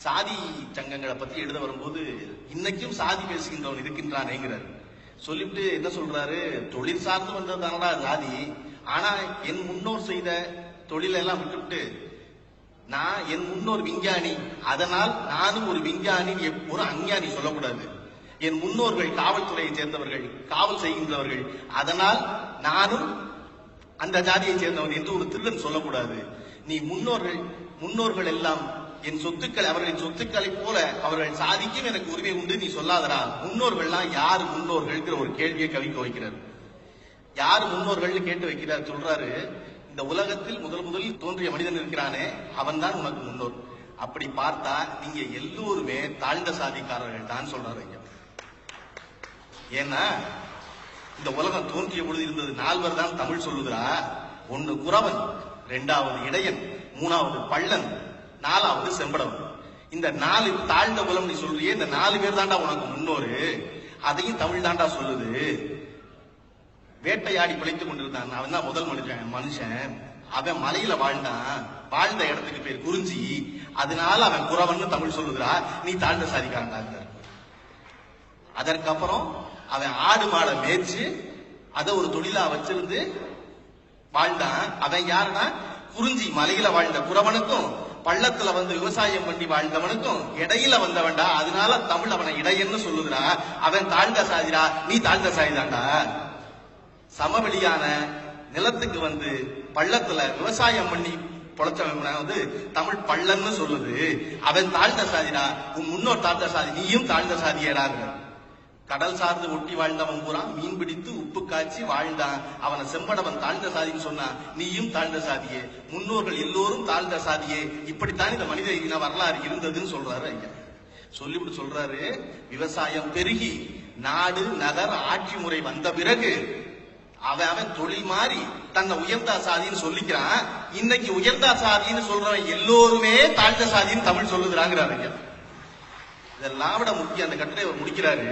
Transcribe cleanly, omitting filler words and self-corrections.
சாதி சங்கங்களை பத்தி எழுத வரும்போது இன்னைக்கும் சாதி பேசுகின்றவன் இருக்கின்றானேங்கிறார். சொல்லிவிட்டு என்ன சொல்றாரு, தொழில் சார்ந்து வந்ததுதானடா சாதி, ஆனா என் முன்னோர் செய்த தொழிலெல்லாம் விட்டுவிட்டு நான் என் முன்னோர் விஞ்ஞானி, அதனால் நானும் ஒரு விஞ்ஞானி, ஒரு அஞ்ஞானி சொல்லக்கூடாது. என் முன்னோர்கள் காவல்துறையை சேர்ந்தவர்கள், காவல் செய்கின்றவர்கள், அதனால் நானும் அந்த ஜாதியை சேர்ந்தவன் என்று ஒரு திருடன் சொல்லக்கூடாது. நீ முன்னோர்கள் எல்லாம் என் சொத்துக்கள், அவர்களின் சொத்துக்களை போல அவர்கள் சாதிக்கும் எனக்கு உரிமை உண்டு நீ சொல்லாதரா. முன்னோர்கள்லாம் யாரு முன்னோர்கள் ஒரு கேள்வியை கவிக்க வைக்கிறார். யாரு முன்னோர்கள் கேட்டு வைக்கிறார். சொல்றாரு, இந்த உலகத்தில் முதலில் தோன்றிய மனிதன் இருக்கிறானே அவன் தான் உனக்கு முன்னோர். அப்படி பார்த்தா நீங்க எல்லோருமே தாழ்ந்த சாதிக்காரர்கள் தான் சொல்றாரு. ஏன்னா இந்த உலகம் தோன்றிய பொழுது இருந்தது 4 தான் தமிழ் சொல்லுகிறா. 1 குறவன், 2வது இடையன், 3வது பள்ளன், 4வது செம்படவன். இந்த 4 தாழ்ந்த குலம் நீ சொல்றியே, இந்த 4 பேர் தாண்டா உனக்கு முன்னோரு. அதையும் தமிழ் தாண்டா சொல்லுது. வேட்டையாடி பிழைத்துக் கொண்டிருந்தான், அவன் தான் முதல் மனுஷன். அவன் மலையில வாழ்ந்தான், வாழ்ந்த இடத்துக்கு பேர் குறிஞ்சி, அதனால அவன் குறவன் தமிழ் சொல்லுகிறா. நீ தாழ்ந்த சாதிக்காரன். அதற்கப்புறம் அவன் ஆடு மாடை மேய்ச்சு அதை ஒரு தொழிலா வச்சிருந்து வாழ்ந்தான். அவன் யாருன்னா குறிஞ்சி மலையில வாழ்ந்த குறவனுக்கும் பள்ளத்துல விவசாயம் பண்ணி வாழ்ந்தவனுக்கும் இடையில வந்தவன்டா. அதனால தமிழ் அவனை இடையன்னு சொல்லுகிறா. அவன் தாழ்ந்த சாதிடா, நீ தாழ்ந்த சாதிதான்டா. சமவெளியான நிலத்துக்கு பள்ளத்துல விவசாயம் பண்ணி பொழைச்சவன் தமிழ் பள்ளன்னு சொல்லுது. அவன் தாழ்ந்த சாதிடா, உன் முன்னோர் தாழ்ந்த சாதி, நீயும் தாழ்ந்த சாதியேடாங்க. கடல் சார்ந்து ஒட்டி வாழ்ந்தவன் பூரா மீன் பிடித்து உப்பு காய்ச்சி வாழ்ந்தான், அவனை செம்படவன் தாழ்ந்த சாதின்னு சொன்னா, நீயும் தாழ்ந்த சாதியே, முன்னோர்கள் எல்லோரும் தாழ்ந்த சாதியே. இப்படித்தான் இந்த மனித இன வரலாறு இருந்ததுன்னு சொல்றாரு ஐயா. சொல்லிவிட்டு சொல்றாரு, விவசாயம் பெருகி நாடு நகர் ஆட்சி முறை வந்த பிறகு அவன் தொழில் மாறி தன்னை உயர்ந்த சாதின்னு சொல்லிக்கிறான். இன்னைக்கு உயர்ந்த சாதின்னு சொல்றவன் எல்லோருமே தாழ்ந்த சாதின்னு தமிழ் சொல்லுகிறாங்கிறாரு. இதெல்லாம் விட முக்கியம், அந்த கட்டுரை முடிக்கிறாரு.